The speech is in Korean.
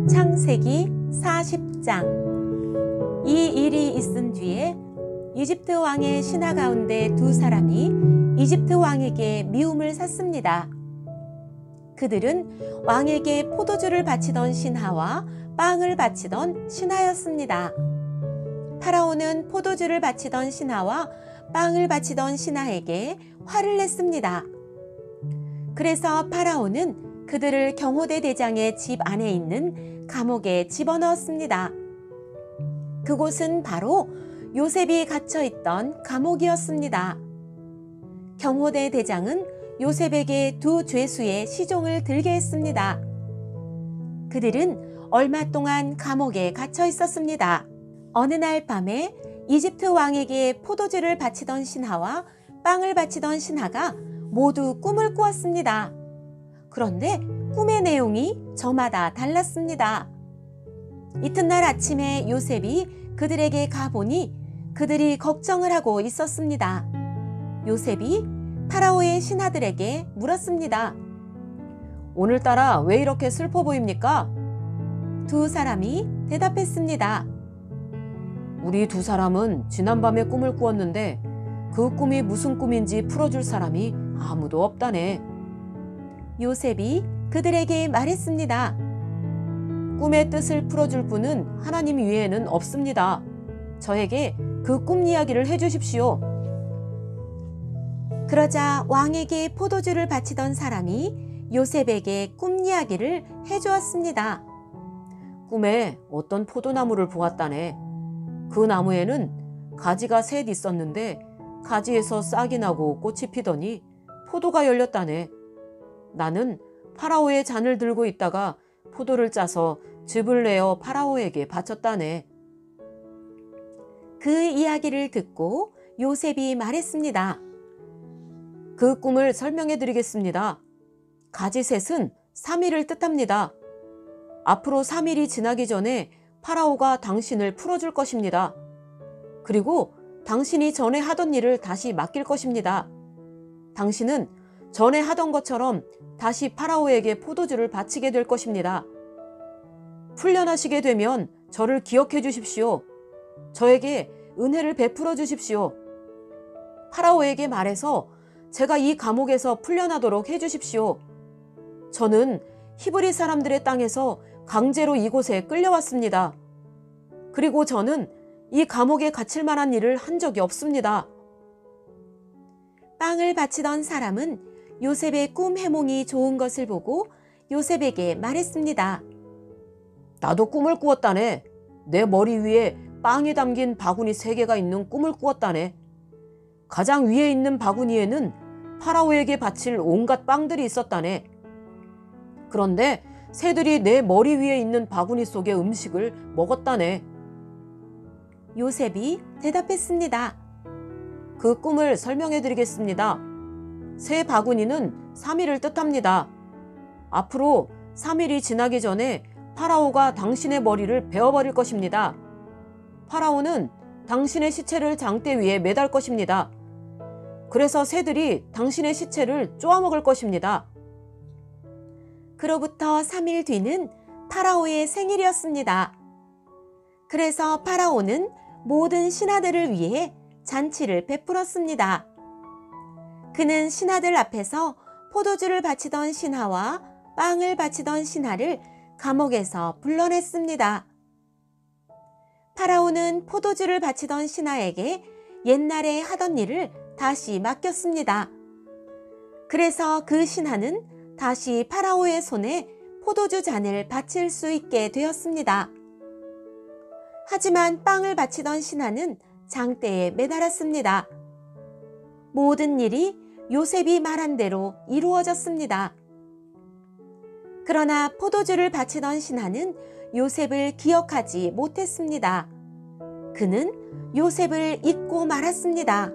창세기 40장. 이 일이 있은 뒤에 이집트 왕의 신하 가운데 두 사람이 이집트 왕에게 미움을 샀습니다. 그들은 왕에게 포도주를 바치던 신하와 빵을 바치던 신하였습니다. 파라오는 포도주를 바치던 신하와 빵을 바치던 신하에게 화를 냈습니다. 그래서 파라오는 그들을 경호대 대장의 집 안에 있는 감옥에 집어넣었습니다. 그곳은 바로 요셉이 갇혀있던 감옥이었습니다. 경호대 대장은 요셉에게 두 죄수의 시종을 들게 했습니다. 그들은 얼마 동안 감옥에 갇혀 있었습니다. 어느 날 밤에 이집트 왕에게 포도주를 바치던 신하와 빵을 바치던 신하가 모두 꿈을 꾸었습니다. 그런데 꿈의 내용이 저마다 달랐습니다. 이튿날 아침에 요셉이 그들에게 가보니 그들이 걱정을 하고 있었습니다. 요셉이 파라오의 신하들에게 물었습니다. 오늘따라 왜 이렇게 슬퍼 보입니까? 두 사람이 대답했습니다. 우리 두 사람은 지난밤에 꿈을 꾸었는데 그 꿈이 무슨 꿈인지 풀어줄 사람이 아무도 없다네. 요셉이 그들에게 말했습니다. 꿈의 뜻을 풀어줄 분은 하나님 외에는 없습니다. 저에게 그 꿈 이야기를 해주십시오. 그러자 왕에게 포도주를 바치던 사람이 요셉에게 꿈 이야기를 해주었습니다. 꿈에 어떤 포도나무를 보았다네. 그 나무에는 가지가 셋 있었는데 가지에서 싹이 나고 꽃이 피더니 포도가 열렸다네. 나는 파라오의 잔을 들고 있다가 포도를 짜서 즙을 내어 파라오에게 바쳤다네. 그 이야기를 듣고 요셉이 말했습니다. 그 꿈을 설명해 드리겠습니다. 가지셋은 3일을 뜻합니다. 앞으로 3일이 지나기 전에 파라오가 당신을 풀어줄 것입니다. 그리고 당신이 전에 하던 일을 다시 맡길 것입니다. 당신은 전에 하던 것처럼 다시 파라오에게 포도주를 바치게 될 것입니다. 풀려나시게 되면 저를 기억해 주십시오. 저에게 은혜를 베풀어 주십시오. 파라오에게 말해서 제가 이 감옥에서 풀려나도록 해 주십시오. 저는 히브리 사람들의 땅에서 강제로 이곳에 끌려왔습니다. 그리고 저는 이 감옥에 갇힐 만한 일을 한 적이 없습니다. 빵을 바치던 사람은 요셉의 꿈 해몽이 좋은 것을 보고 요셉에게 말했습니다. 나도 꿈을 꾸었다네. 내 머리 위에 빵이 담긴 바구니 3개가 있는 꿈을 꾸었다네. 가장 위에 있는 바구니에는 파라오에게 바칠 온갖 빵들이 있었다네. 그런데 새들이 내 머리 위에 있는 바구니 속의 음식을 먹었다네. 요셉이 대답했습니다. 그 꿈을 설명해 드리겠습니다. 새 바구니는 3일을 뜻합니다. 앞으로 3일이 지나기 전에 파라오가 당신의 머리를 베어버릴 것입니다. 파라오는 당신의 시체를 장대 위에 매달 것입니다. 그래서 새들이 당신의 시체를 쪼아먹을 것입니다. 그로부터 3일 뒤는 파라오의 생일이었습니다. 그래서 파라오는 모든 신하들을 위해 잔치를 베풀었습니다. 그는 신하들 앞에서 포도주를 바치던 신하와 빵을 바치던 신하를 감옥에서 불러냈습니다. 파라오는 포도주를 바치던 신하에게 옛날에 하던 일을 다시 맡겼습니다. 그래서 그 신하는 다시 파라오의 손에 포도주 잔을 바칠 수 있게 되었습니다. 하지만 빵을 바치던 신하는 장대에 매달았습니다. 모든 일이 요셉이 말한 대로 이루어졌습니다. 그러나 포도주를 바치던 신하는 요셉을 기억하지 못했습니다. 그는 요셉을 잊고 말았습니다.